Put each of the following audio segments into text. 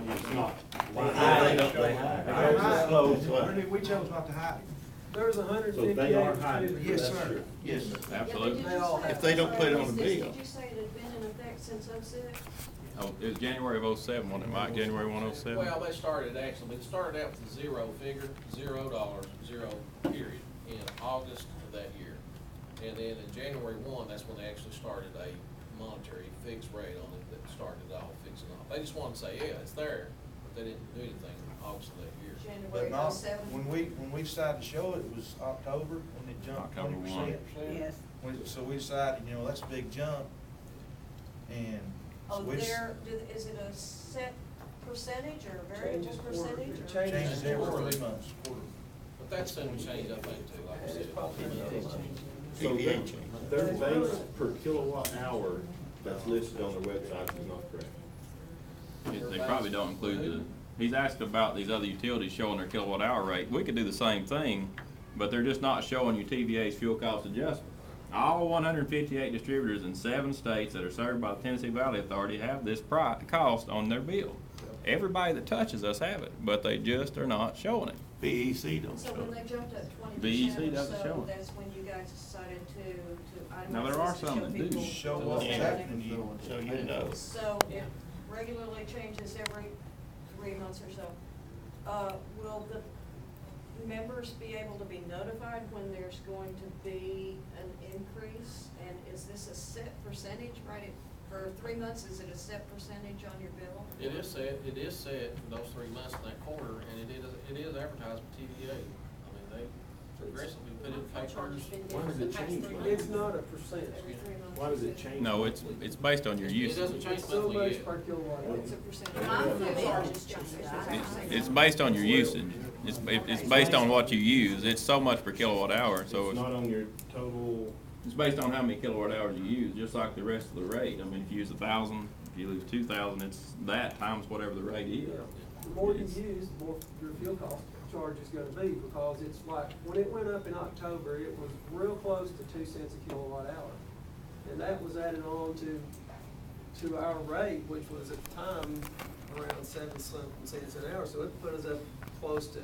It's not. They We chose not to hide it. There's So 158. they are hiding. Yes, That's sir. true. Yes, sir. Absolutely. If they don't put it on the bill. Did you say it had been in effect since '06? Oh, it was January of '07, wasn't it, Mike? January 107? Well, they started it started out with a zero figure, $0, zero period, in August of that year. And then in January 1, that's when they actually started a monetary fixed rate on it that started it all fixing off. They just wanted to say, yeah, it's there, but they didn't do anything in August of that year. January But not, '07? when we decided to show it, it was October, when it jumped October 20%. Yes. So we decided, you know, that's a big jump, and. so Oh, we just- is it a set percentage or a variable Changes quarter- percentage? it or- Changes every Quarterly. 3 months. But that's soon changed, I think, too, like I It's said. probably TBA another changed. So TBA change. their base per kilowatt hour that's listed on their website is not correct. They probably don't include he's asked about these other utilities showing their kilowatt hour rate. We could do the same thing, but they're just not showing you TVA's fuel cost adjustment. All 158 distributors in 7 states that are served by the Tennessee Valley Authority have this cost on their bill. Everybody that touches us have it, but they just are not showing it. VEC don't So when they jumped up 20% VEC or doesn't show so, it. that's when you guys decided to Now, there itemize are this to some show that do people show what's what's happening. happening to you, so you know. So it regularly changes every 3 months or so. Will the members be able to be notified when there's going to be an increase? And is this a set percentage, right? For 3 months, is it a set percentage on your bill? It is set for those 3 months in that quarter, and it is advertised by TVA. I mean, they progressively put it in papers. Why does it change? It's not a percent. Every 3 months. Why does it change? No, it's based on your It usage. doesn't change It's so monthly much yet. per kilowatt. It's a percentage. It's based on your usage. It's based on what you use. It's so much per kilowatt hour, so It's not on your total. it's based on how many kilowatt hours you use, just like the rest of the rate. I mean, if you use 1,000, if you lose 2,000, it's that times whatever the rate is. The more you use, the more your fuel cost charge is gonna be, because it's like, when it went up in October, it was real close to 2 cents a kilowatt hour. And that was added on to our rate, which was at the time around 7 something cents an hour, so it put us up close to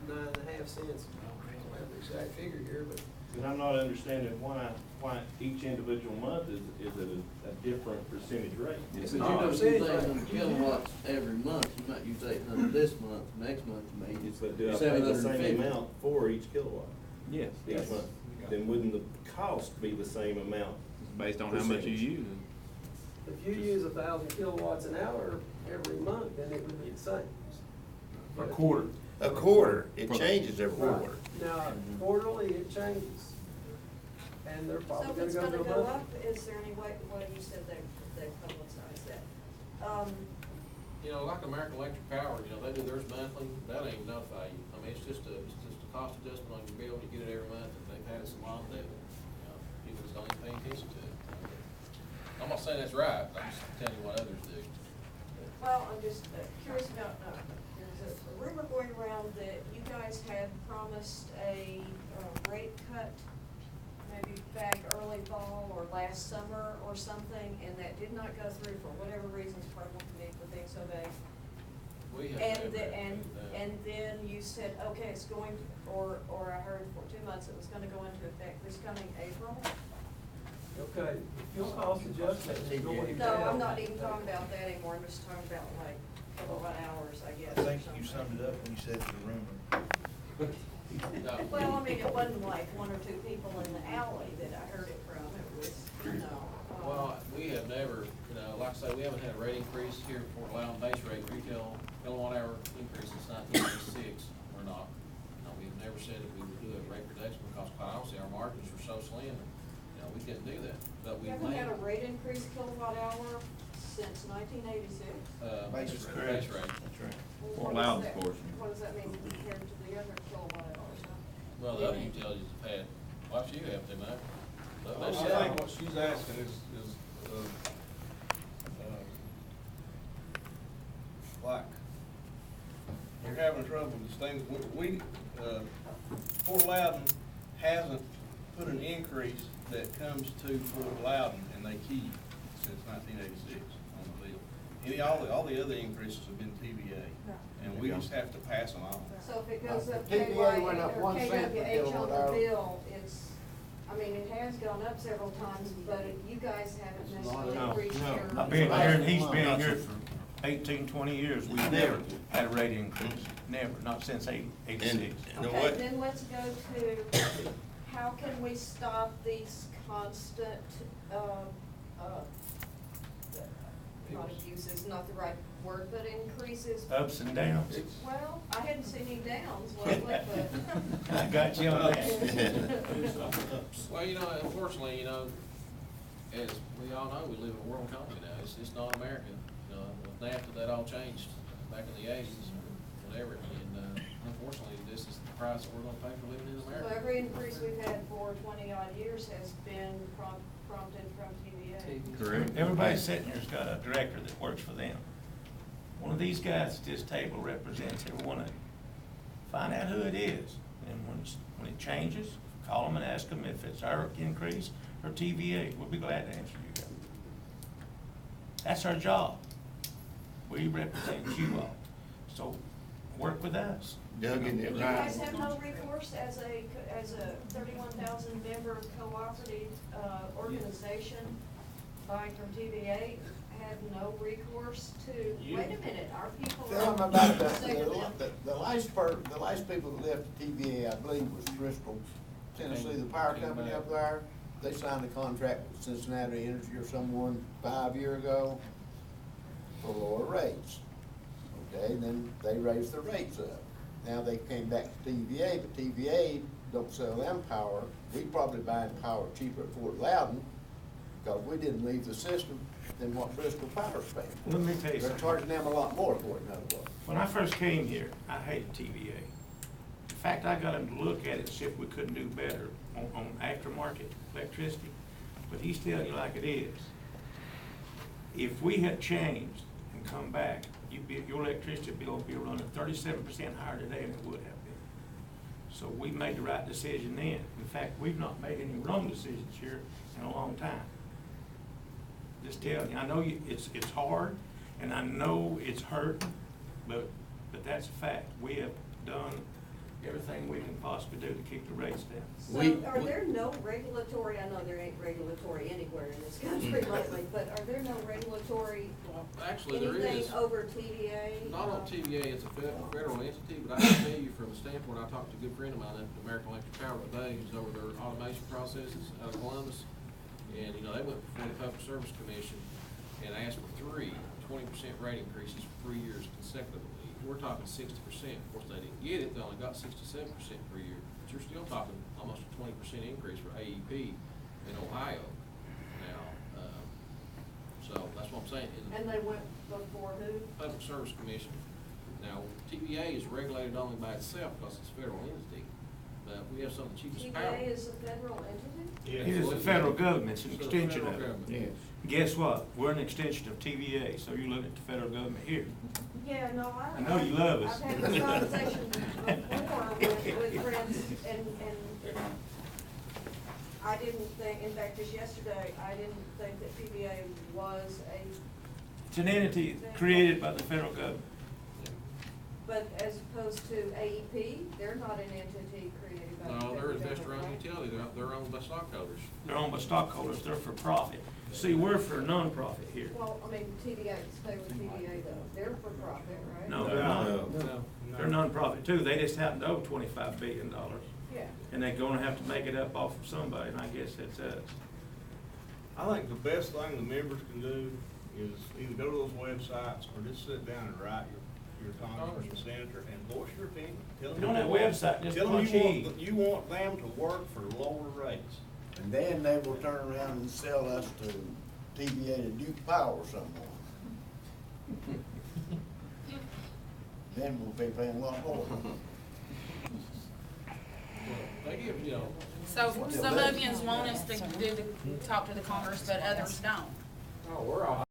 9.5 cents. I don't have the exact figure here, but. And I'm not understanding why each individual month is at a different percentage rate. It's But you not. don't use 800 kilowatts every month, you might use 800 this month, next month you may use It's that do I pay the same 750. amount for each kilowatt Yes. each month? Then wouldn't the cost be the same amount? It's based on how much you use. If you use 1,000 kilowatts an hour every month, then it would be the same. A quarter. A quarter, it For the- changes every Right. quarter. Now, quarterly, it changes. And they're So probably if it's gonna gonna go to go a month. up, is there any way, well, you said they publicized that. You know, like American Electric Power, you know, they do theirs monthly, that ain't notify you. I mean, it's just a cost adjustment on your bill, you get it every month, and they've had it so long that, you know, people just don't even pay attention to it. I'm not saying that's right, I'm just telling you what others do. Well, I'm just curious about, there's a rumor going around that you guys had promised a rate cut maybe back early fall or last summer or something, and that did not go through for whatever reasons, pardon me for being so vague. We have And, never the- had that. and then you said, okay, it's going, or I heard for 2 months it was gonna go into effect this coming April. Okay, fuel cost adjustment is going No, down. I'm not even talking about that anymore, I'm just talking about like kilowatt hours, I guess. I or think you something. summed it up when you said it's a rumor. No. Well, I mean, it wasn't like 1 or 2 people in the alley that I heard it from, it was, you know. Well, we have never, you know, like I say, we haven't had a rate increase here for Loudon base rate, retail kilowatt hour increase since 1986, or not. You know, we've never said that we would do a rate reduction because quite honestly, our margins are so slim, you know, we couldn't do that. But we We haven't may. had a rate increase kilowatt hour since 1986. Base rate. Base rate. That's right. For What does Loudon's that- portion. What does that mean compared to the other kilowatt hours? Huh? Well, the other utilities have had, watch you have to, Mike. I think what she's asking is, like, you're having trouble with these things. Fort Loudon hasn't put an increase that comes to Fort Loudon and they keep since 1986 on the bill. All the other increases have been TVA, and we just have to pass them on. So if it goes up The TVA went KY up or 1 cent per KWH on kilowatt the hour. bill, it's, I mean, it has gone up several times, but you guys haven't necessarily No, increased no. your. I've been here and he's been here for 18, 20 years. We've never had a rate increase. Never, not since 86. You know Okay, what? then let's go to, how can we stop these constant, not abuses, not the right word, but increases? Ups and downs. Well, I hadn't seen any downs lately, but. I got you on that. Well, you know, unfortunately, you know, as we all know, we live in a world economy now. It's not American. You know, with NAFTA, that all changed back in the 80s or whatever. And unfortunately, this is the price that we're gonna pay for living in So America. every increase we've had for 20-odd years has been prompted from TVA. Correct. Everybody sitting here's got a director that works for them. One of these guys at this table represents every one of them. Find out who it is, and when it changes, call them and ask them if it's our increase or TVA. We'll be glad to answer you guys. That's our job. We represent you all, so work with us. Doug, And you guys have no recourse as a 31,000 member cooperative, organization buying from TVA, have no recourse to, wait a minute, our people are. Tell them about saving them. the last people that left TVA, I believe, was Bristol, Tennessee, the power company up there. They signed a contract with Cincinnati Energy or someone 5 years ago for lower rates. Okay, and then they raised their rates up. Now they came back to TVA, but TVA don't sell them power. We probably buying power cheaper at Fort Loudon because we didn't leave the system than what Bristol Power's paying. Let me tell you They're something. charging them a lot more for it, in other words. When I first came here, I hated TVA. In fact, I got him to look at it and see if we couldn't do better on aftermarket electricity, but he's telling you like it is. If we had changed and come back, your electricity bill would be running 37% higher today than it would have been. So we made the right decision then. In fact, we've not made any wrong decisions here in a long time. Just telling you, I know it's hard, and I know it's hurting, but that's a fact. We have done everything we can possibly do to keep the rates down. So are there no regulatory, I know there ain't regulatory anywhere in this country lately, but are there no regulatory, Well, actually, there is. anything over TVA? Not on TVA, it's a federal entity, but I can tell you from the standpoint, I talked to a good friend of mine at American Electric Power today, who's over their automation processes out of Columbus. And, you know, they went before the Public Service Commission and asked for 20% rate increases for 3 years consecutively. We're talking 60%. Of course, they didn't get it, they only got 67% per year. But you're still talking almost a 20% increase for AEP in Ohio now. So that's what I'm saying. And they went before who? Public Service Commission. Now, TVA is regulated only by itself because it's a federal entity, but we have some of the cheapest power. TVA is a federal entity? It is the federal government, it's an So the extension federal of it. government. Guess what? We're an extension of TVA, so you're looking at the federal government here. Yeah, no, I know you love us. I've had this conversation before with friends, and I didn't think, in fact, just yesterday, I didn't think that TVA was It's an entity created by the federal government. but as opposed to AEP, they're not an entity created by the No, federal they're government, investor-owned right? utility, they're owned by stockholders. They're owned by stockholders, they're for profit. See, we're for non-profit here. Well, I mean, TVA, stay with TVA though, they're for profit, right? No, they're not. No. They're non-profit too. They just happen to owe $25 billion. Yeah. And they're gonna have to make it up off of somebody, and I guess that's us. I think the best thing the members can do is either go to those websites or just sit down and write your congressman, senator, and voice your opinion. Tell them On that you want- website, just tell them punch you E. you want them to work for lower rates. And then they will turn around and sell us to TVA to Duke Power someone. Then we'll be paying a lot more. They give, you know, So some of yous want us to talk to the Congress, but others don't. oh, we're all